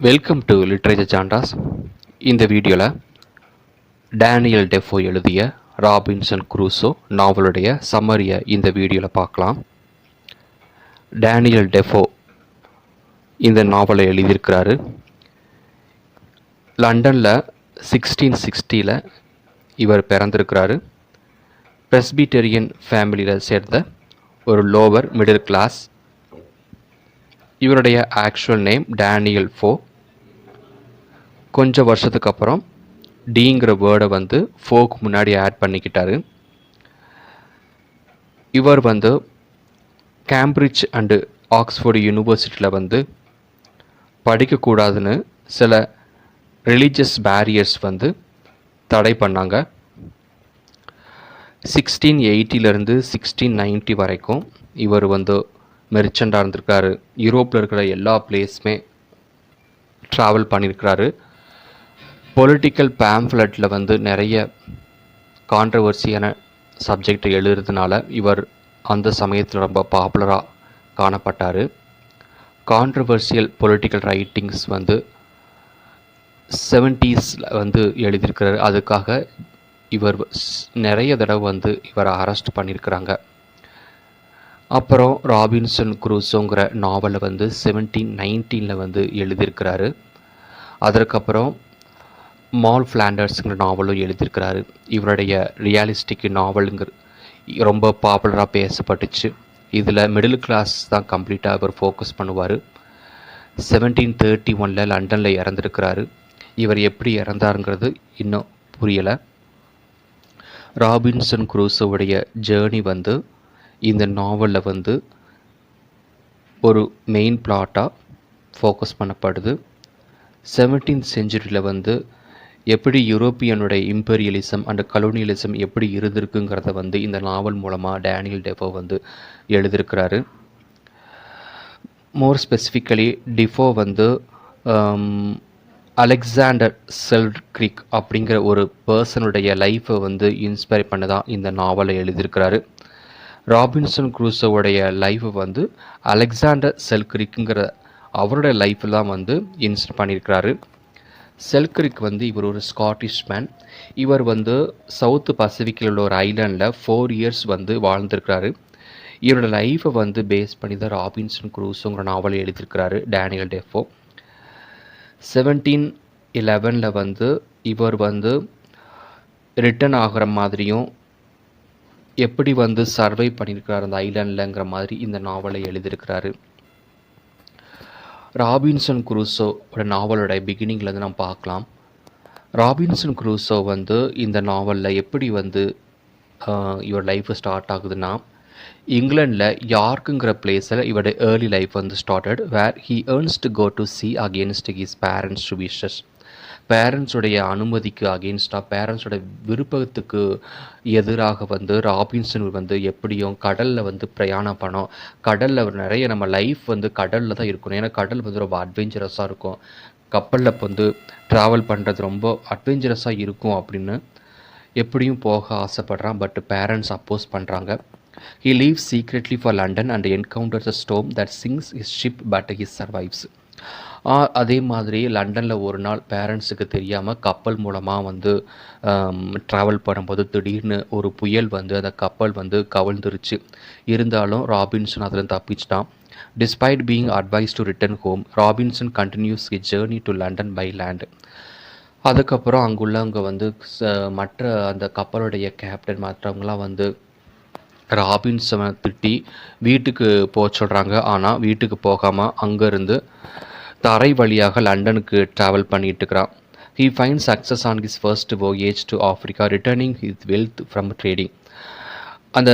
Welcome to literature ஜான்டாஸ். இந்த வீடியோவில் Daniel Defoe எழுதிய ராபின்சன் குரூசோ நாவலுடைய சம்மரியை இந்த வீடியோவில் பார்க்கலாம். டேனியல் டெஃபோ இந்த நாவலை எழுதியிருக்கிறாரு. லண்டனில் 1660 இவர் பிறந்திருக்கிறாரு. பிரெஸ்பிட்டேரியன் ஃபேமிலியில் சேர்ந்த ஒரு லோவர் மிடில் கிளாஸ். இவருடைய ஆக்சுவல் நேம் டேனியல் ஃபோ. கொஞ்சம் வருஷத்துக்கு அப்புறம் டிங்கிற வேர்டை ஃபோக்கு முன்னாடி ஆட் பண்ணிக்கிட்டாரு. இவர் கேம்பிரிட்ஜ் அண்டு ஆக்ஸ்ஃபோர்டு யூனிவர்சிட்டியில் படிக்கக்கூடாதுன்னு சில ரிலீஜியஸ் பேரியர்ஸ் தடை பண்ணாங்க. 1680 1690 வரைக்கும் இவர் மெர்ச்சண்டாக இருந்திருக்காரு. யூரோப்பில் இருக்கிற எல்லா பிளேஸுமே ட்ராவல் பண்ணியிருக்கிறாரு. பொலிட்டிக்கல் பேம்ஃப்லெட்டில் நிறைய கான்ட்ரவர்சியான சப்ஜெக்டை எழுதுறதுனால இவர் அந்த சமயத்தில் ரொம்ப பாப்புலராக காணப்பட்டார். கான்ட்ரவர்சியல் பொலிட்டிக்கல் ரைட்டிங்ஸ் 70s எழுதியிருக்கிறாரு. அதுக்காக இவர் நிறைய தடவை இவரை அரெஸ்ட் பண்ணியிருக்கிறாங்க. அப்புறம் ராபின்சன் குரூசோங்கிற நாவலை 1719 எழுதியிருக்கிறாரு. அதற்கப்புறம் மால் ஃப்ளாண்டர்ஸுங்கிற நாவலும் எழுதியிருக்கிறாரு. இவருடைய ரியாலிஸ்டிக் நாவலுங்கிற ரொம்ப பாப்புலராக பேசப்பட்டுச்சு. இதில் மிடில் கிளாஸ் தான் கம்ப்ளீட்டாக இவர் ஃபோக்கஸ் பண்ணுவார். 1731 லண்டனில் இறந்துருக்கிறாரு. இவர் எப்படி இறந்தாருங்கிறது இன்னும் புரியலை. ராபின்சன் குரூசோவுடைய ஜேர்னி இந்த நாவலில் ஒரு மெயின் பிளாட்டாக ஃபோக்கஸ் பண்ணப்படுது. 17th செஞ்சுரியில் எப்படி யூரோப்பியனுடைய இம்பீரியலிசம் அண்ட் கலோனியலிசம் எப்படி இருந்திருக்குங்கிறத இந்த நாவல் மூலமாக டேனியல் டெஃபோ எழுதியிருக்கிறாரு. மோர் ஸ்பெசிஃபிக்கலி டிஃபோ அலெக்சாண்டர் செல்க்ரிக் அப்படிங்கிற ஒரு பர்சனுடைய லைஃப்பை இன்ஸ்பயர் பண்ண தான் இந்த நாவலை எழுதியிருக்கிறாரு. ராபின்சன் குரூசோவுடைய லைஃப்பை அலெக்சாண்டர் செல்க்ரிக்குங்கிற அவருடைய லைஃப்பில் தான் இன்ஸ்பயர் பண்ணியிருக்கிறாரு. செல்க்ரிக் இவர் ஒரு ஸ்காட்டிஷ் மேன். இவர் சவுத்து பசிபிக்கில் உள்ள ஒரு ஐலாண்டில் 4 years வாழ்ந்திருக்கிறாரு. இவரோட லைஃப்பை பேஸ் பண்ணி தான் ராபின்சன் குரூசோங்கிற நாவலை எழுதியிருக்கிறாரு டேனியல் டெஃபோ. 1711 இவர் ரிட்டர்ன் ஆகிற மாதிரியும் எப்படி சர்வை பண்ணியிருக்கிறார் அந்த ஐலாண்ட்லங்கிற மாதிரி இந்த நாவலை எழுதியிருக்கிறாரு. ராபின்சன் குரூசோட நாவலோட பிகினிங்கில் நம்ம பார்க்கலாம். ராபின்சன் குரூசோ இந்த நாவலில் எப்படி இவர் லைஃப் ஸ்டார்ட் ஆகுதுன்னா, இங்கிலாண்டில் யார்க்குங்கிற பிளேஸில் இவருடைய early life started where he earns to go to sea against his parents to wishes. பேரண்ட்ஸுடைய அனுமதிக்கு அகெயின்ஸ்டாக, பேரண்ட்ஸோட விருப்பத்துக்கு எதிராக ராபின்சன் எப்படியும் கடலில் பிரயாணம் பண்ணோம். கடலில் நிறைய நம்ம லைஃப் கடலில் தான் இருக்கணும். ஏன்னா கடல் ரொம்ப அட்வென்ச்சரஸாக இருக்கும். கப்பலில் ட்ராவல் பண்ணுறது ரொம்ப அட்வென்ச்சரஸாக இருக்கும் அப்படின்னு எப்படியும் போக ஆசைப்படுறான். பட் பேரண்ட்ஸ் அப்போஸ் பண்ணுறாங்க. He leaves secretly for London and encounters a storm that sinks his ship but he survives. அதே மாதிரி லண்டனில் ஒரு நாள் பேரண்ட்ஸுக்கு தெரியாமல் கப்பல் மூலமாக ட்ராவல் பண்ணும்போது திடீர்னு ஒரு புயல் அந்த கப்பல் கவிழ்ந்துருச்சு. இருந்தாலும் ராபின்சன் அதில் தப்பிச்சிட்டான். Despite being advise to return home, Robinson continues his journey to London by land. அதுக்கப்புறம் அங்குள்ளவங்க மற்ற அந்த கப்பலுடைய கேப்டன் மற்றவங்களாம் ராபின்சனை திட்டி வீட்டுக்கு போக சொல்கிறாங்க. ஆனால் வீட்டுக்கு போகாமல் அங்கேருந்து தரை வழியாக லண்டனுக்கு ட்ராவல் பண்ணிட்டு இருக்கிறான். He find success on his first voyage to Africa, returning his wealth from trading. அந்த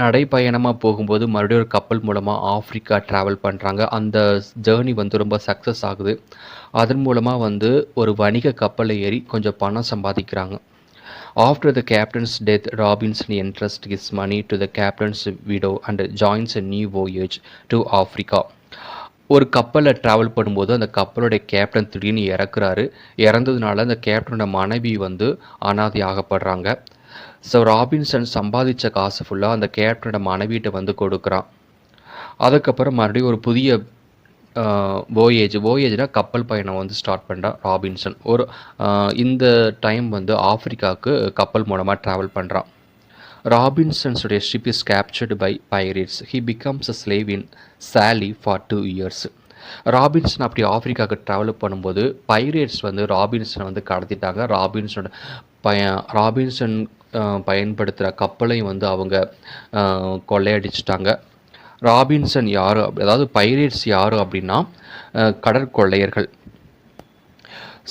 நடைப்பயணமாக போகும்போது மறுபடியும் ஒரு கப்பல் மூலமாக ஆஃப்ரிக்கா ட்ராவல் பண்ணுறாங்க. அந்த ஜேர்னி ரொம்ப சக்ஸஸ் ஆகுது. அதன் மூலமாக ஒரு வணிக கப்பலில் ஏறி கொஞ்சம் பணம் சம்பாதிக்கிறாங்க. After the captain's death, Robinson entrusts his money to the captain's widow and joins a new voyage to Africa. ஒரு கப்பலில் ட்ராவல் பண்ணும்போது அந்த கப்பலோடைய கேப்டன் திடீர்னு இறக்குறாரு. இறந்ததுனால அந்த கேப்டனோட மனைவி அனாதை ஆகப்படுறாங்க. ஸோ ராபின்சன் சம்பாதித்த காசு ஃபுல்லாக அந்த கேப்டனோட மனைவிட்ட கொடுக்குறான். அதுக்கப்புறம் மறுபடியும் ஒரு புதிய வோயேஜ்னால் கப்பல் பயணம் வந்து ஸ்டார்ட் பண்ணுறான் ராபின்சன். இந்த டைம் வந்து ஆஃப்ரிக்காவுக்கு கப்பல் மூலமாக ட்ராவல் பண்ணுறான். ராபின்சன்ஸுடைய ship is captured by pirates. He becomes a slave in Sallee for 2 years. Robinson அப்படி ஆஃப்ரிக்காவுக்கு ட்ராவல் பண்ணும்போது பைரேட்ஸ் வந்து ராபின்சனை வந்து கடத்திட்டாங்க. ராபின்சன் பயன்படுத்துகிற கப்பலையும் வந்து அவங்க கொள்ளையடிச்சிட்டாங்க. ராபின்சன் யார், அதாவது பைரேட்ஸ் யார் அப்படின்னா கடற்கொள்ளையர்கள்.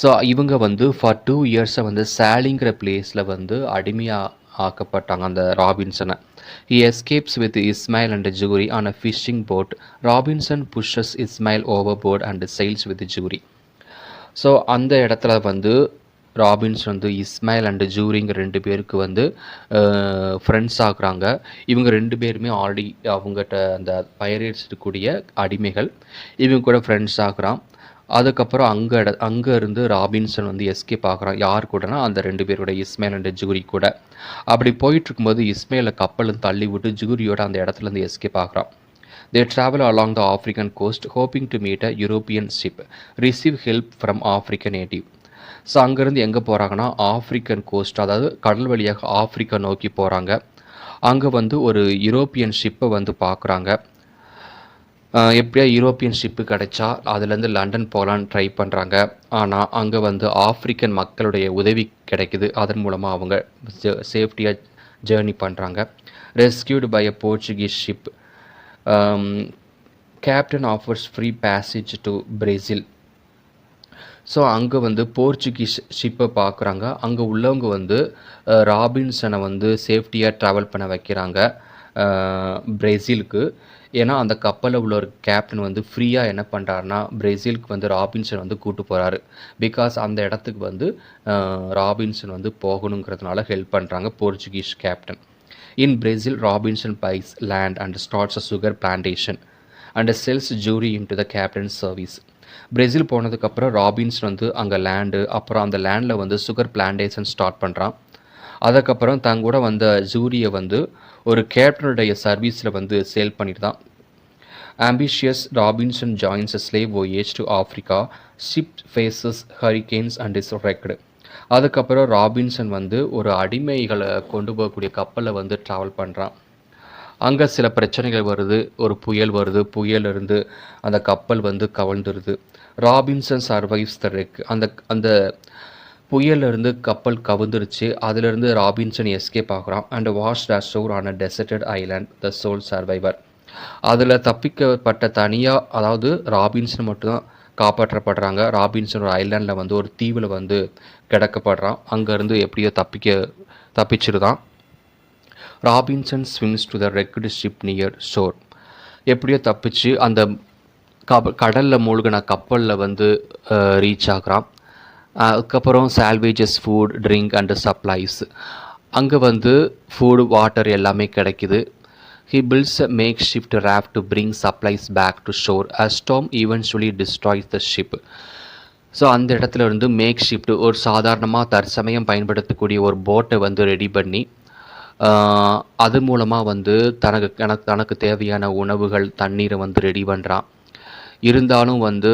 ஸோ இவங்க வந்து ஃபார் 2 years வந்து சாலிங்கிற பிளேஸில் வந்து அடிமையாக ஆக்கப்பட்டாங்க அந்த ராபின்சனை. He escapes with Ismail and Jury on a fishing boat. Robinson pushes Ismail overboard and sails with Jury. So அந்த இடத்துல வந்து ராபின்சன் வந்து இஸ்மாயில் அண்ட் ஜூரிங்க 2 பேருக்கு வந்து ஃப்ரெண்ட்ஸ் ஆகுறாங்க. இவங்க 2 பேருமே ஆல்ரெடி அவங்ககிட்ட அந்த பைரேட்ஸ் இருக்கக்கூடிய அடிமைகள். இவங்க கூட ஃப்ரெண்ட்ஸ் ஆகுறான். அதுக்கப்புறம் அங்கே இருந்து ராபின்சன் வந்து எஸ்கேப் ஆகுறான். யார் கூடனா அந்த 2 பேரோட இஸ்மாயில் அண்ட் ஜூரி கூட. அப்படி போயிட்டு இருக்கும்போது இஸ்மாயிலை கப்பலும் தள்ளி விட்டு ஜூரியோட அந்த இடத்துலேருந்து escape ஆகுறான். They travel along the African coast hoping to meet a European ship, receive help from African native. So அங்கேருந்து எங்கே போகிறாங்கன்னா ஆஃப்ரிக்கன் கோஸ்ட், அதாவது கடல் வழியாக ஆஃப்ரிக்கா நோக்கி போகிறாங்க. அங்கே வந்து ஒரு யூரோப்பியன் ஷிப்பை வந்து பார்க்குறாங்க. எப்படியா யூரோப்பியன் ஷிப்பு கிடைச்சா அதுலேருந்து லண்டன் போகலான்னு ட்ரை பண்ணுறாங்க. ஆனால் அங்கே வந்து ஆஃப்ரிக்கன் மக்களுடைய உதவி கிடைக்குது. அதன் மூலமாக அவங்க சேஃப்டியாக ஜேர்னி பண்ணுறாங்க. Rescued by a Portuguese ship. Captain offers free passage to Brazil. So அங்கே வந்து போர்ச்சுகீஸ் ஷிப்பை பார்க்குறாங்க. அங்கே உள்ளவங்க வந்து ராபின்சனை வந்து சேஃப்டியாக ட்ராவல் பண்ண வைக்கிறாங்க பிரேசிலுக்கு. ஏன்னா அந்த கப்பலில் உள்ள ஒரு கேப்டன் வந்து ஃப்ரீயாக என்ன பண்ணுறாருனா பிரேசிலுக்கு வந்து ராபின்சன் வந்து கூட்டு போகிறாரு. பிகாஸ் அந்த இடத்துக்கு வந்து ராபின்சன் வந்து போகணுங்கிறதுனால ஹெல்ப் பண்ணுறாங்க Portuguese captain. In Brazil Robinson buys land and starts a sugar plantation and sells Xury into the captain service. Brazil போனதுக்கப்புறம் ராபின்சன் வந்து அங்கே லேண்டு, அப்புறம் அந்த லேண்டில் வந்து சுகர் பிளான்டேஷன் ஸ்டார்ட் பண்ணுறான். அதுக்கப்புறம் தங்கூட வந்த ஜூரியை வந்து ஒரு கேப்டனுடைய சர்வீஸில் வந்து சேல் பண்ணிட்டு தான். Ambitious Robinson joins a slave voyage to Africa. Ship faces hurricanes and is wrecked. அதுக்கப்புறம் ராபின்சன் வந்து ஒரு அடிமைகளை கொண்டு போகக்கூடிய கப்பலில் வந்து ட்ராவல் பண்ணுறான். அங்கே சில பிரச்சனைகள் வருது. ஒரு புயல் வருது. புயலிருந்து அந்த கப்பல் வந்து கவிழ்ந்துருது. ராபின்சன் சர்வைவ்ஸ் த ரெக். அந்த புயலிருந்து கப்பல் கவிழ்ந்துருச்சு. அதிலிருந்து ராபின்சன் எஸ்கேப் ஆகுறான். And washed ashore on a deserted island the sole survivor. அதில் தப்பிக்கப்பட்ட தனியாக, அதாவது ராபின்சன் மட்டும்தான் காப்பாற்றப்படுறாங்க. ராபின்சன் ஒரு ஐலாண்டில் வந்து ஒரு தீவில் வந்து கிடக்கப்படுறான். அங்கேருந்து எப்படியோ தப்பிச்சிருதான். Robinson swims to the wrecked ship near shore. எப்படியோ தப்பிச்சு அந்த கடலில் மூழ்கின கப்பலில் வந்து ரீச் ஆகுறான். அதுக்கப்புறம் சால்வேஜஸ் ஃபுட் ட்ரிங்க் அண்டு சப்ளைஸ். அங்கே வந்து ஃபுட் வாட்டர் எல்லாமே கிடைக்குது. He builds a makeshift raft to bring supplies back to shore. A storm eventually destroys the ship. So அந்த இடத்துல இருந்து மேக் ஷிஃப்ட், ஒரு சாதாரணமாக தற்சமயம் பயன்படுத்தக்கூடிய ஒரு போட்டை வந்து ரெடி பண்ணி அது மூலமாக வந்து தனக்கு தேவையான உணவுகள் தண்ணீரை வந்து ரெடி பண்ணுறான். இருந்தாலும் வந்து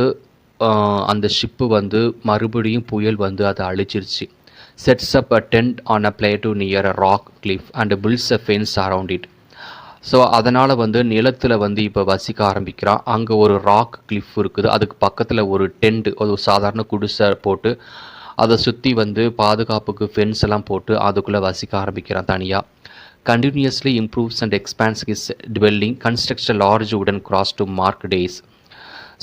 அந்த ஷிப்பு வந்து மறுபடியும் புயல் வந்து அதை அழிச்சிருச்சு. Sets up a tent on a plateau near a rock cliff and builds a fence around it. So அதனால் வந்து நிலத்தில் வந்து இப்போ வசிக்க ஆரம்பிக்கிறான். அங்கே ஒரு ராக் கிளிஃப் இருக்குது. அதுக்கு பக்கத்தில் ஒரு டென்ட், ஒரு சாதாரண குடிசை போட்டு அதை சுற்றி வந்து பாதுகாப்புக்கு ஃபென்ஸ் எல்லாம் போட்டு அதுக்குள்ளே வசிக்க ஆரம்பிக்கிறான் தனியாக. Continuously improves and expands his dwelling, constructs a large wooden cross to mark days.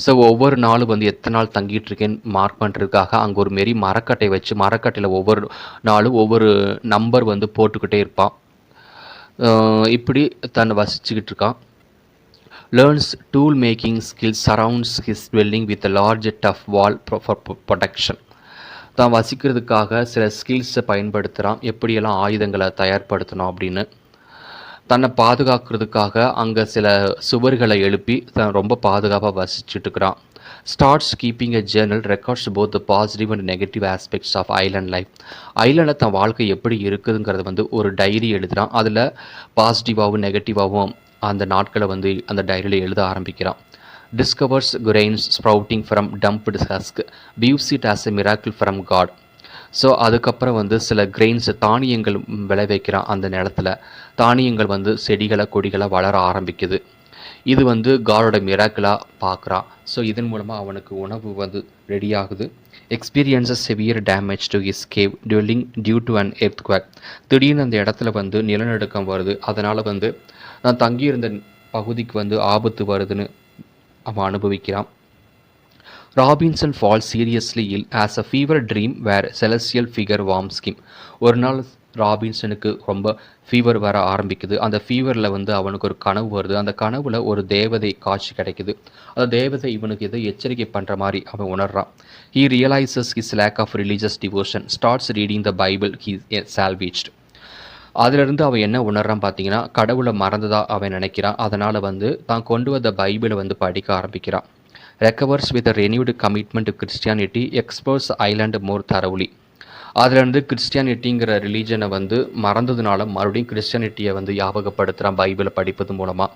So ஒவ்வொரு நாளும் வந்து எத்தனை நாள் தங்கிட்டு இருக்கேன்னு மார்க் பண்ணுறதுக்காக அங்கே ஒரு மாரி மரக்கட்டை வச்சு மரக்கட்டையில் ஒவ்வொரு நாளும் ஒவ்வொரு நம்பர் வந்து போட்டுக்கிட்டே இருப்பான். இப்படி தன்னை வசிச்சுக்கிட்டு இருக்கான். Learns tool making skills, surrounds his dwelling with a large tough wall for protection. தான் வசிக்கிறதுக்காக சில ஸ்கில்ஸை பயன்படுத்துகிறான். எப்படியெல்லாம் ஆயுதங்களை தயார்படுத்தணும் அப்படின்னு. தன்னை பாதுகாக்கிறதுக்காக அங்கே சில சுவர்களை எழுப்பி தான் ரொம்ப பாதுகாப்பாக வசிச்சுட்டுருக்கிறான். Starts keeping a journal records both the positive and negative aspects of island life. ஐலாண்டில் தன் வாழ்க்கை எப்படி இருக்குதுங்கிறது வந்து ஒரு டைரி எழுதுகிறான். அதில் பாசிட்டிவாகவும் நெகட்டிவாகவும் அந்த நாட்களை வந்து அந்த டைரியில் எழுத ஆரம்பிக்கிறான். discovers grains sprouting from dumped husk, views it as a miracle from God. So அதுக்கப்புறம் வந்து சில கிரெயின்ஸ் தானியங்கள் விளைவிக்கிறான். அந்த நிலத்துல தானியங்கள் வந்து செடிகளை கொடிகளை வளர ஆரம்பிக்குது. இது வந்து காடோட மிராக்கிளாக பார்க்குறான். ஸோ இதன் மூலமாக அவனுக்கு உணவு வந்து ரெடி ஆகுது. Experiences severe damage to his cave dwelling due to an earthquake. திடீர்னு அந்த இடத்துல வந்து நிலநடுக்கம் வருது. அதனால் வந்து நான் தங்கியிருந்த பகுதிக்கு வந்து ஆபத்து வருதுன்னு அவன் அனுபவிக்கிறான். Robinson falls seriously ill has a fever dream where celestial figure warns him. ஒரு நாள் ராபின்சனுக்கு ரொம்ப ஃபீவர் வர ஆரம்பிக்குது. அந்த ஃபீவரில் வந்து அவனுக்கு ஒரு கனவு வருது. அந்த கனவில் ஒரு தேவதை காட்சி கிடைக்குது. அந்த தேவதை இவனுக்கு எதை எச்சரிக்கை பண்ணுற மாதிரி அவன் உணர்றான். He realises his lack of religious devotion, starts reading the Bible, he salvaged. அதிலிருந்து அவன் என்ன உணர்றான் பார்த்தீங்கன்னா, கடவுளை மறந்ததாக அவன் நினைக்கிறான். அதனால் வந்து தான் கொண்டு வந்த பைபிளை வந்து படிக்க ஆரம்பிக்கிறான். Recovers with renewed commitment to Christianity, explores island more thoroughly. அதிலிருந்து கிறிஸ்டியானிட்டிங்கிற ரிலீஜனை வந்து மறந்ததுனால மறுபடியும் கிறிஸ்டியானிட்டியை வந்து ஞாபகப்படுத்துகிறான் பைபிளை படிப்பது மூலமாக.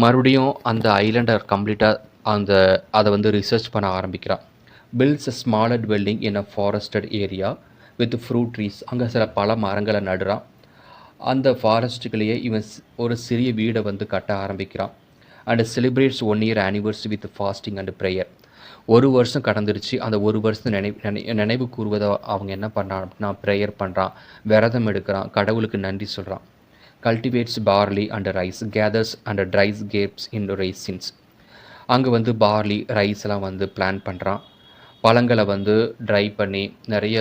மறுபடியும் அந்த ஐலாண்டை கம்ப்ளீட்டாக அதை வந்து ரிசர்ச் பண்ண ஆரம்பிக்கிறான். Builds a smaller dwelling in a forested area with fruit trees. அங்கே சில பல மரங்களை நடுறான். அந்த ஃபாரஸ்ட்டுகளையே இவன் ஒரு சிறிய வீடை வந்து கட்ட ஆரம்பிக்கிறான். And celebrates 1 year anniversary with fasting and prayer. ஒரு வருஷம் கடந்துருச்சு. அந்த ஒரு வருஷத்தை நினைவு கூறுவதை அவங்க என்ன பண்ணுறான் அப்படின்னா, ப்ரேயர் பண்ணுறான், விரதம் எடுக்கிறான், கடவுளுக்கு நன்றி சொல்கிறான். Cultivates barley and rice, gathers and dries grapes in raisins. அங்கே வந்து பார்லி ரைஸ்லாம் வந்து பிளான் பண்ணுறான். பழங்களை வந்து ட்ரை பண்ணி நிறைய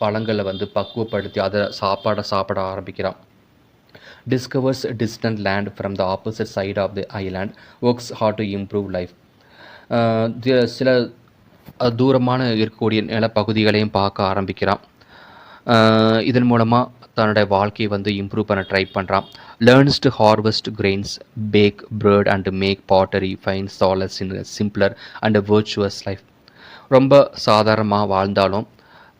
பழங்களை வந்து பக்குவப்படுத்தி அதை சாப்பிட ஆரம்பிக்கிறான். Discovers distant land from the opposite side of the island, works hard to improve life. சில தூரமான இருக்கக்கூடிய நிலப்பகுதிகளையும் பார்க்க ஆரம்பிக்கிறான். இதன் மூலமாக தன்னுடைய வாழ்க்கையை வந்து இம்ப்ரூவ் பண்ண ட்ரை பண்ணுறான். Learns to harvest grains, bake bread and make pottery, finds solace in simpler and virtuous life. ரொம்ப சாதாரணமாக வாழ்ந்தாலும்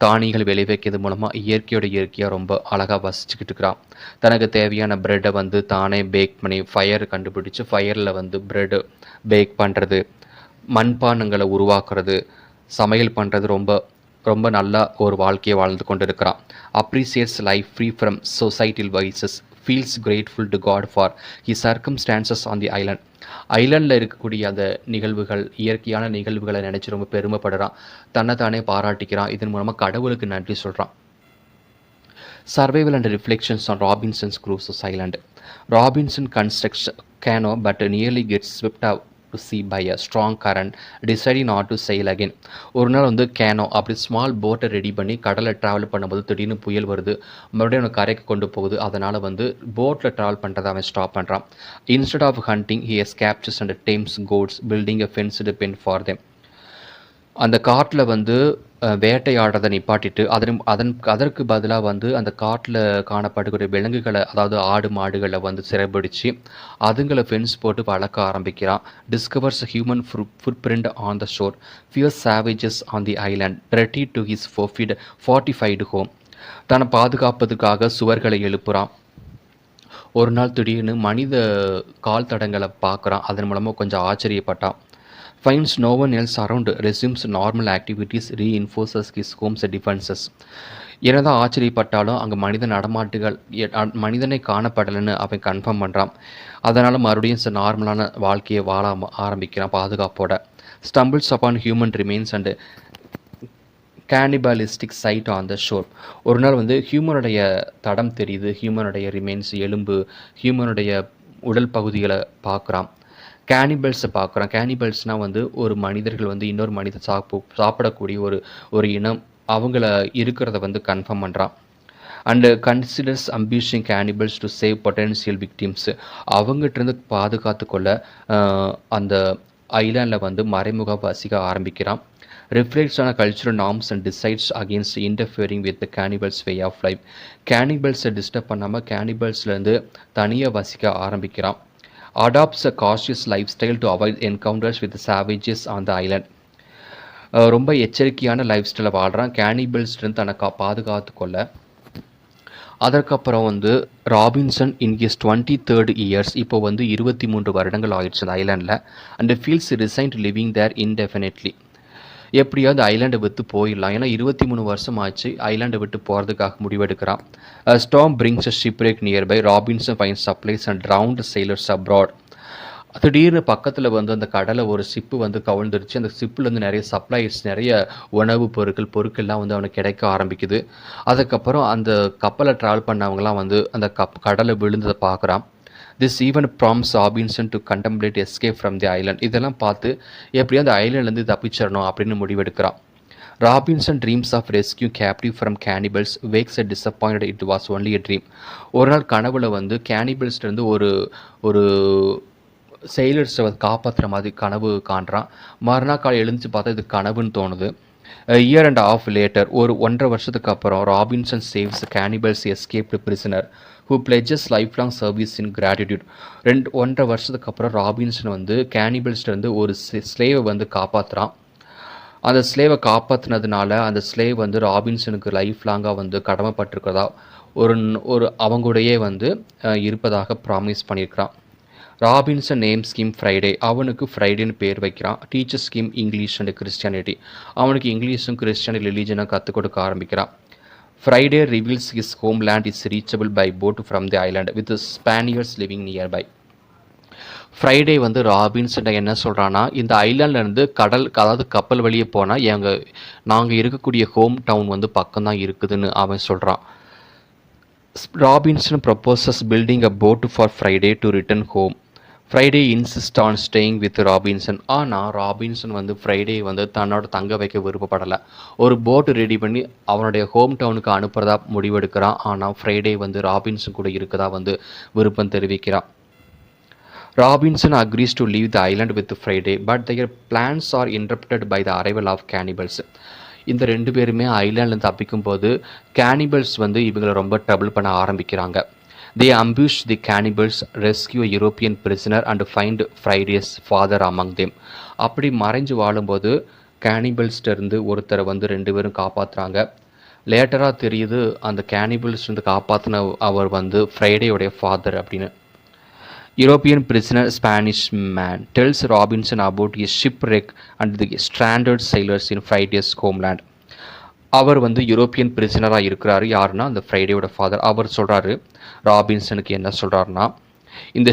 தானியங்கள் விளைவிக்கிறது மூலமாக இயற்கையாக ரொம்ப அழகாக வசிச்சுக்கிட்டு இருக்கிறான். தனக்கு தேவையான ப்ரெட்டை வந்து தானே பேக் பண்ணி ஃபயர் கண்டுபிடிச்சி ஃபயரில் வந்து ப்ரெட்டு பேக் பண்ணுறது, மண்பானங்களை உருவாக்குறது, சமையல் பண்ணுறது ரொம்ப ரொம்ப நல்லா ஒரு வாழ்க்கையை வாழ்ந்து கொண்டு இருக்கிறான். அப்ரிசியேட்ஸ் லைஃப் ஃப்ரீ ஃப்ரம் சொசைட்டில் vices, feels grateful to God for his circumstances on the island. ஐலாண்டில் இருக்கக்கூடிய அந்த நிகழ்வுகள், இயற்கையான நிகழ்வுகளை நினச்சி ரொம்ப பெருமைப்படுறான், தன்னைத்தானே பாராட்டிக்கிறான். இதன் மூலமாக கடவுளுக்கு நன்றி சொல்கிறான். Survival and reflections on Robinson's Crusoe Island. Robinson constructs canoe but nearly gets swept out to sea by a strong current, deciding not to sail again. ஒரு நாள் வந்து கேனோ அப்படி ஸ்மால் போட்டை ரெடி பண்ணி கடலை ட்ராவல் பண்ணும்போது திடீர்னு புயல் வருது, மறுபடியும் அவனை கரைக்கு கொண்டு போகுது. அதனால் வந்து போட்டில் ட்ராவல் பண்ணுறதை அவன் ஸ்டாப் பண்ணுறான். Instead of hunting he has captures and tames goats, building a fenced pen for them. அந்த காட்டில் வந்து வேட்டையாடுறதை நிப்பாட்டிட்டு அதற்கு பதிலாக வந்து அந்த காட்டில் காணப்படக்கூடிய விலங்குகளை, அதாவது ஆடு மாடுகளை வந்து சிறைபிடிச்சு அதுங்களை ஃபென்ஸ் போட்டு வளர்க்க ஆரம்பிக்கிறான். Discovers human footprint on the shore, fears savages on the island, ரெட்டி டு ஹிஸ் ஃபார்ட்டிஃபைடு ஹோம். தன்னை பாதுகாப்பதுக்காக சுவர்களை எழுப்புறான். ஒரு நாள் திடீர்னு மனித கால் தடங்களை பார்க்குறான். அதன் மூலமாக கொஞ்சம் ஆச்சரியப்பட்டான். Finds no one else around, resumes normal activities, reinforces his home's defenses. என்னதான் ஆச்சரியப்பட்டாலும் அங்கே மனிதனை காணப்படலைன்னு அவன் கன்ஃபார்ம் பண்ணுறான். அதனால் மறுபடியும் நார்மலான வாழ்க்கையை வாழ ஆரம்பிக்கிறான் பாதுகாப்போட. Stumbles upon human remains and cannibalistic site on the shore. ஒரு நாள் வந்து ஹியூமனுடைய தடம் தெரியுது, ஹியூமனுடைய ரிமைன்ஸ், எலும்பு, ஹியூமனுடைய உடல் பகுதிகளை பார்க்குறான். கேனிபல்ஸை பார்க்குறான். கேனிபல்ஸ்னால் வந்து ஒரு மனிதர்கள் வந்து இன்னொரு மனிதர் சாப்பிடக்கூடிய ஒரு இனம், அவங்கள இருக்கிறத வந்து கன்ஃபார்ம் பண்ணுறான். And considers ambushing cannibals to save potential victims. அவங்ககிட்டருந்து பாதுகாத்து கொள்ள அந்த ஐலாண்டில் வந்து மறைமுக வசிக்க ஆரம்பிக்கிறான். Reflects on cultural norms and decides against interfering with cannibals way of life. கேனிபல்ஸை டிஸ்டர்ப் பண்ணாமல் கேனிபல்ஸ்லேருந்து தனியாக வசிக்க ஆரம்பிக்கிறான். Adopts a cautious lifestyle to avoid encounters with the savages on the island. ரொம்ப எச்சரிக்கையான லைஃப் ஸ்டைலை வாழ்கிறான். கேனிபல்ஸ்லேருந்து தனக்கு பாதுகாத்து கொள்ள அதற்கப்புறம் வந்து Robinson in his 23rd years இப்போ வந்து 23 வருடங்கள் ஆயிடுச்சு அந்த ஐலாண்டில். And feels resigned living there indefinitely. எப்படியாவது ஐலாண்டை விட்டு போயிடலாம், ஏன்னா 23 வருஷம் ஆச்சு ஐலாண்டை விட்டு போகிறதுக்காக முடிவெடுக்கிறான். Storm brings a shipwreck nearby. Robinson find supplies and drowned sailors abroad. திடீர்னு பக்கத்தில் வந்து அந்த கடலை ஒரு ஷிப்பு வந்து கவிழ்ந்துருச்சு. அந்த ஷிப்பில் வந்து நிறைய சப்ளைஸ், நிறைய உணவுப் பொருட்கள்லாம் வந்து அவனுக்கு கிடைக்க ஆரம்பிக்குது. அதுக்கப்புறம் அந்த கப்பலை ட்ராவல் பண்ணவங்கலாம் வந்து அந்த கடலை விழுந்ததை பார்க்குறான். This even prompts Robinson to contemplate escape from the island. இதெல்லாம் பார்த்து எப்படியும் அந்த ஐலண்ட்லேருந்து தப்பிச்சிடணும் அப்படின்னு முடிவெடுக்கிறான். Robinson dreams of rescue captive from cannibals, wakes a disappointed it was only a dream. ஒரு நாள் கனவுல வந்து கேனிபல்ஸ்லேருந்து ஒரு செயலர்ஸை காப்பாற்றுற மாதிரி கனவு காண்றான். மறுநாள் காலை எழுந்துச்சு பார்த்தா இது கனவுன்னு தோணுது. இயர் அண்ட் ஆஃப் லேட்டர், ஒரு 1.5 வருஷத்துக்கு அப்புறம் Robinson saves cannibals escaped prisoner who pledges life long service in gratitude. 1.5 வருஷத்துக்கு அப்புறம் ராபின்சன் வந்து கேனிபல்ஸ்லேருந்து ஒரு ஸ்லேவை வந்து காப்பாற்றுறான். அந்த ஸ்லேவை காப்பாற்றினதுனால அந்த ஸ்லேவ் வந்து ராபின்சனுக்கு லைஃப் லாங்காக வந்து கடமைப்பட்டிருக்கிறதா ஒரு அவங்களுடையே வந்து இருப்பதாக ப்ராமிஸ் பண்ணியிருக்கிறான். ராபின்சன் நேம் ஸ்கீம் ஃப்ரைடே. அவனுக்கு ஃப்ரைடேன்னு பேர் வைக்கிறான். டீச்சர் ஸ்கீம் இங்கிலீஷ் அண்ட் கிறிஸ்டியானிட்டி. அவனுக்கு இங்கிலீஷும் கிறிஸ்டியானிட்டி ரிலீஜனை கற்றுக் கொடுக்க ஆரம்பிக்கிறான். Friday reveals his home land is reachable by boat from the island with Spaniards living nearby. Friday வந்து ராபின்சன் என்ன சொல்கிறான்னா, இந்த ஐலாண்ட்லேருந்து அதாவது கப்பல் வழியே போனால் நாங்கள் இருக்கக்கூடிய ஹோம் டவுன் வந்து பக்கம்தான் இருக்குதுன்னு அவன் சொல்கிறான். Robinson proposes building a boat for Friday to return home. Friday insist on staying with Robinson. ஆனால் ராபின்சன் வந்து ஃப்ரைடே வந்து தன்னோட தங்க வைக்க விருப்பப்படலை. ஒரு போட்டு ரெடி பண்ணி அவனுடைய ஹோம் டவுனுக்கு அனுப்புறதா முடிவெடுக்கிறான். ஆனால் ஃப்ரைடே வந்து ராபின்சன் கூட இருக்கதா வந்து விருப்பம் தெரிவிக்கிறான். Robinson agrees to leave the island with Friday, but their plans are interrupted by the arrival of cannibals. இந்த 2 பேருமே ஐலாண்ட்லேருந்து தப்பிக்கும் போது கேனிபல்ஸ் வந்து இவங்களை ரொம்ப ட்ரபிள் பண்ண ஆரம்பிக்கிறாங்க. They ambush the cannibals, rescue a European prisoner and find Friday's father among them. அப்படி மறைஞ்சு வாழும்போது கேனிபல்ஸ்டருந்து ஒருத்தரை வந்து 2 பேரும் காப்பாற்றுறாங்க. லேட்டராக தெரியுது அந்த கேனிபல்ஸ்லேருந்து காப்பாற்றின அவர் வந்து ஃப்ரைடேயோடைய ஃபாதர் அப்படின்னு. European prisoner Spanish man tells Robinson about his shipwreck and the stranded sailors in Friday's homeland. அவர் வந்து யூரோப்பியன் பிரிசனராக இருக்கிறாரு. யாருன்னா அந்த ஃப்ரைடேயோட ஃபாதர். அவர் சொல்கிறாரு ராபின்சனுக்கு என்ன சொல்கிறாருன்னா, இந்த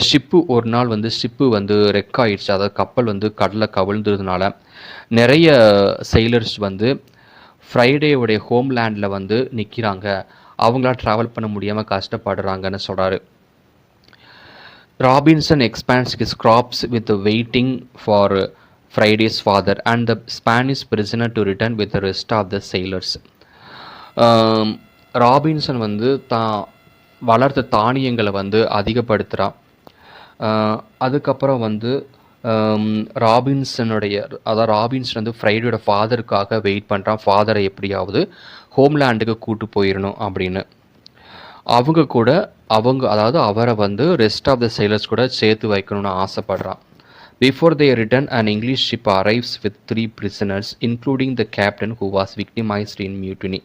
ஒரு நாள் வந்து ஷிப்பு வந்து ரெக் ஆயிடுச்சு. அதாவது கப்பல் வந்து கடலில் கவிழ்ந்ததுனால நிறைய செயிலர்ஸ் வந்து ஃப்ரைடேயோடைய ஹோம்லேண்டில் வந்து நிற்கிறாங்க. அவங்களாம் ட்ராவல் பண்ண முடியாமல் கஷ்டப்படுறாங்கன்னு சொல்கிறாரு. Robinson expands his crops with waiting for Friday's father and the Spanish prisoner to return with the rest of the sailors. Robinson வந்து வளர்த்த தானியங்களை வந்து அதிகப்படுத்துகிறான். அதுக்கப்புறம் வந்து ராபின்சன் வந்து ஃப்ரைடேயோட ஃபாதருக்காக வெயிட் பண்ணுறான். ஃபாதரை எப்படியாவது ஹோம்லேண்டுக்கு கூட்டு போயிடணும் அப்படின்னு. அதாவது அவரை வந்து ரெஸ்ட் ஆஃப் த sailors கூட சேர்த்து வைக்கணும்னு ஆசைப்படுறான். Before they return an English ship arrives with 3 prisoners including the captain who was victimised in mutiny.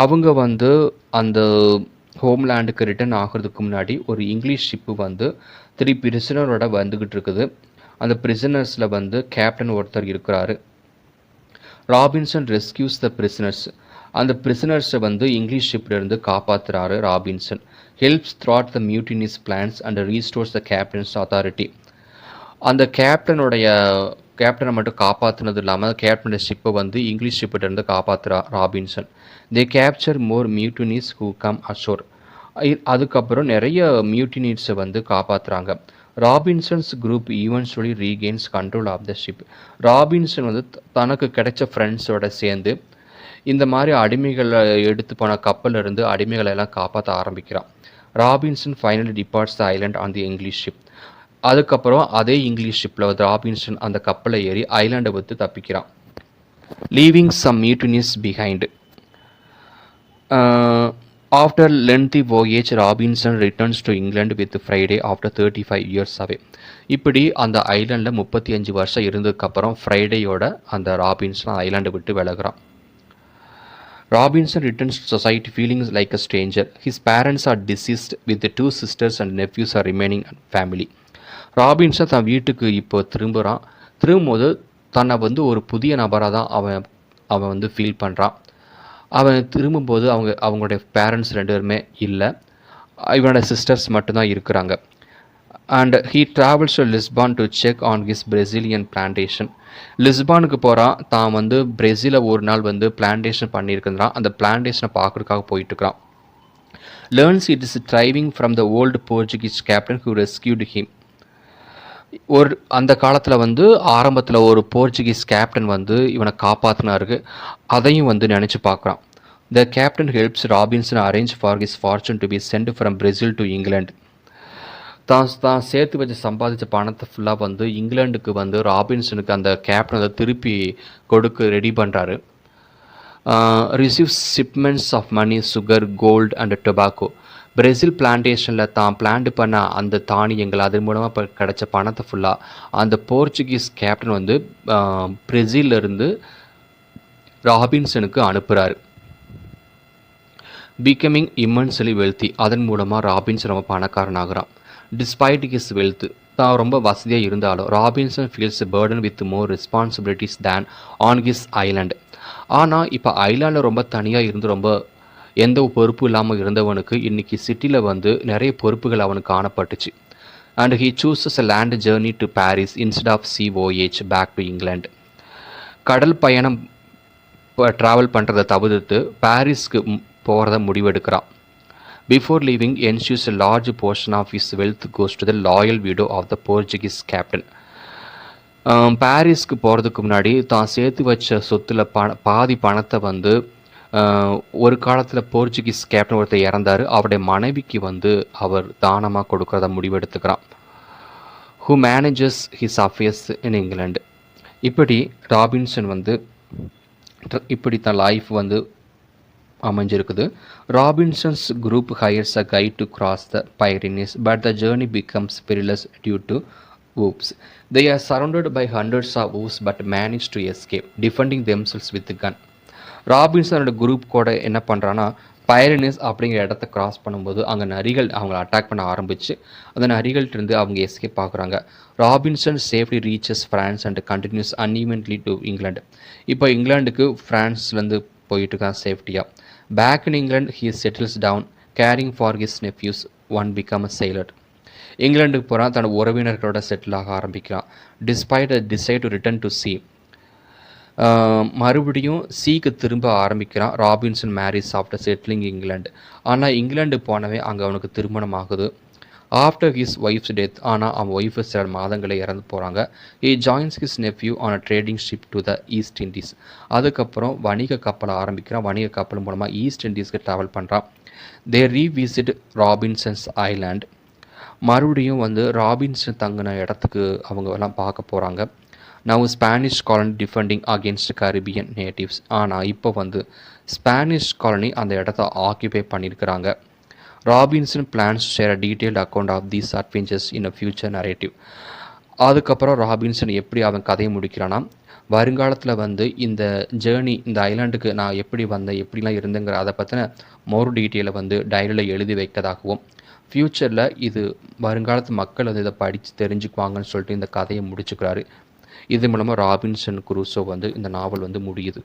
அவங்க வந்து அந்த ஹோம்லேண்டுக்கு ரிட்டர்ன் ஆகிறதுக்கு முன்னாடி ஒரு இங்கிலீஷ் ஷிப்பு வந்து 3 பிரிசனரோட வந்துக்கிட்டு இருக்குது. அந்த பிரிசனர்ஸில் வந்து கேப்டன் ஒருத்தர் இருக்கிறாரு. Robinson rescues the prisoners. அந்த பிரிசனர்ஸை வந்து இங்கிலீஷ் ஷிப்லேருந்து காப்பாற்றுறாரு Robinson. Helps thwart the mutineers plans and restores the captain's authority. அந்த கேப்டனை மட்டும் காப்பாற்றினது இல்லாமல் கேப்டனோட ஷிப்பை வந்து இங்கிலீஷ் ஷிப்பிட்டேருந்து காப்பாற்றுறா Robinson. They capture more mutineers who come ashore. அதுக்கப்புறம் நிறைய மியூட்டினிஸை வந்து காப்பாற்றுறாங்க. Robinson's group eventually regains control of the ship. Robinson வந்து தனக்கு கிடைச்ச ஃப்ரெண்ட்ஸோட சேர்ந்து இந்த மாதிரி அடிமைகளை எடுத்து போன கப்பலில் இருந்து அடிமைகளை எல்லாம் காப்பாற்ற ஆரம்பிக்கிறான். Robinson finally departs the island on the English ship. அதுக்கப்புறம் அதே இங்கிலீஷ் ஷிப்பில் வந்து ராபின்சன் அந்த கப்பலை ஏறி ஐலாண்டை விட்டு தப்பிக்கிறான். Leaving some mutineers behind. After lengthy voyage Robinson returns to England with Friday after 35 years away. இப்படி அந்த ஐலாண்டில் 35 வருஷம் இருந்ததுக்கப்புறம் ஃப்ரைடேயோட அந்த ராபின்சன் ஐலாண்டை விட்டு விலகுறான். Robinson returns to society feeling like a stranger. His parents are deceased with the two sisters and nephews are remaining family. Robinson தன் வீட்டுக்கு இப்போ திரும்புகிறான். திரும்பும்போது தன்னை வந்து ஒரு புதிய நபராக தான் அவன் அவன் வந்து ஃபீல் பண்ணுறான். அவன் திரும்பும்போது அவங்களுடைய பேரண்ட்ஸ் 2 பேருமே இல்லை. இவனோட சிஸ்டர்ஸ் மட்டும்தான் இருக்கிறாங்க. And he travels to Lisbon to check on his Brazilian plantation. லிஸ்பானுக்கு போகிறான். தான் வந்து பிரேசிலில் ஒரு நாள் வந்து பிளான்டேஷன் பண்ணியிருக்கிறான். அந்த பிளான்டேஷனை பார்க்குறதுக்காக போயிட்டுருக்கிறான். Learns it is thriving from the old Portuguese captain who rescued him. அந்த காலத்தில் வந்து ஆரம்பத்தில் ஒரு போர்ச்சுகீஸ் கேப்டன் வந்து இவனை காப்பாற்றினாருக்கு. அதையும் வந்து நினச்சி பார்க்குறான். The captain helps Robinson arrange for his fortune to be sent from Brazil to England. தான் சேர்த்து வச்சு சம்பாதிச்ச பணத்தை ஃபுல்லாக வந்து இங்கிலாந்துக்கு வந்து ராபின்சனுக்கு அந்த கேப்டன் அதை திருப்பி கொடுக்க ரெடி பண்ணுறாரு. Receives shipments of money, sugar, gold and tobacco. Brazil பிளான்டேஷனில் தான் பிளான்ட் பண்ண அந்த தானியங்கள் அதன் மூலமாக இப்போ கிடச்ச பணத்தை ஃபுல்லாக அந்த போர்ச்சுகீஸ் கேப்டன் வந்து பிரேசிலிருந்து ராபின்சனுக்கு அனுப்புகிறாரு. Becoming இம்மன்ஸ்லி wealthy. அதன் மூலமாக ராபின்சன் ரொம்ப பணக்காரனாகிறான். டிஸ்பைட் ஹிஸ் வெல்த், தான் ரொம்ப வசதியாக இருந்தாலும் Robinson feels burden with more responsibilities than on his island. ஆனால் இப்போ ஐலாண்டில் ரொம்ப தனியாக இருந்து ரொம்ப எந்த பொறுப்பு இல்லாமல் இருந்தவனுக்கு இன்றைக்கி சிட்டியில் வந்து நிறைய பொறுப்புகள் அவனுக்கு காணப்பட்டுச்சு. And he chooses a land journey to Paris instead of sea voyage back to England. கடல் பயணம் ட்ராவல் பண்ணுறதை தவிர்த்து பாரிஸ்க்கு போகிறத முடிவெடுக்கிறான். Before leaving ensures a large portion of his wealth goes to the loyal widow of the Portuguese captain. பாரிஸ்க்கு போகிறதுக்கு முன்னாடி தான் சேர்த்து வச்ச சொத்தில் பாதி பணத்தை வந்து ஒரு காலத்தில் போர்ச்சுகீஸ் கேப்டன் ஒருத்தர் இறந்தார். அவருடைய மனைவிக்கு வந்து அவர் தானமாக கொடுக்குறத முடிவெடுத்துக்கிறான். Who manages his affairs in England. இப்படி ராபின்சன் வந்து இப்படி தான் லைஃப் வந்து அமைஞ்சிருக்குது. Robinson's group hires a guide to cross the Pyrenees but the journey becomes perilous due to wolves. They are surrounded by hundreds of wolves but manage to escape, defending themselves with a gun. ராபின்சனோட group கூட என்ன பண்ணுறான்னா பைரினிஸ் அப்படிங்கிற இடத்த cross பண்ணும்போது அங்கே நரிகள் அவங்கள அட்டாக் பண்ண ஆரம்பித்து அந்த நரிகள்கிட்டருந்து அவங்க எஸ்கேப் ஆகுறாங்க. Robinson safely reaches France and continues uneventfully to England. இப்போ இங்கிலாந்துக்கு ஃப்ரான்ஸ்லேருந்து போயிட்டு இருக்கான் சேஃப்டியாக. Back in England he settles down caring for his nephews. One become a sailor. இங்கிலாந்துக்கு போகிறான். தன்னோட உறவினர்களோட செட்டில் ஆக ஆரம்பிக்கிறான். Despite a decide to return to sea. மறுபடியும் சீக்கு திரும்ப ஆரம்பிக்கிறான். Robinson marries after settling England. ஆனால் இங்கிலாந்து போனவே அங்கே அவனுக்கு திருமணம் ஆகுது. After his wife's death. ஆனால் அவன் ஒய்ஃபு சில மாதங்களே இறந்து போகிறாங்க. He joins his nephew on a trading ship to the East Indies. அதுக்கப்புறம் வணிக கப்பலை ஆரம்பிக்கிறான். வணிக கப்பல் மூலமாக ஈஸ்ட் இண்டீஸ்க்கு ட்ராவல் பண்ணுறான். They revisit Robinson's island. மறுபடியும் வந்து ராபின்சன் தங்கின இடத்துக்கு அவங்க எல்லாம் பார்க்க போகிறாங்க. Now Spanish colony defending against Caribbean natives. ஆனால் இப்போ வந்து ஸ்பானிஷ் காலனி அந்த இடத்த ஆக்கியபை பண்ணியிருக்கிறாங்க. Robinson plans share a detailed account of these adventures in a future narrative. அதுக்கப்புறம் ராபின்சன் எப்படி அவன் கதையை முடிக்கிறான்னா வருங்காலத்தில் வந்து இந்த ஜேர்னி இந்த ஐலாண்டுக்கு நான் எப்படி வந்தேன் எப்படிலாம் இருந்தேங்கிற அதை பற்றின மோர் டீட்டெயிலை வந்து டைரியில் எழுதி வைக்கதாகவும் ஃப்யூச்சரில் இது வருங்காலத்து மக்கள் வந்து இதை படித்து தெரிஞ்சுக்குவாங்கன்னு சொல்லிட்டு இந்த கதையை முடிச்சுக்கிறாரு. இது மூலமாக ராபின்சன் குரூசோ வந்து இந்த நாவல் வந்து முடியுது.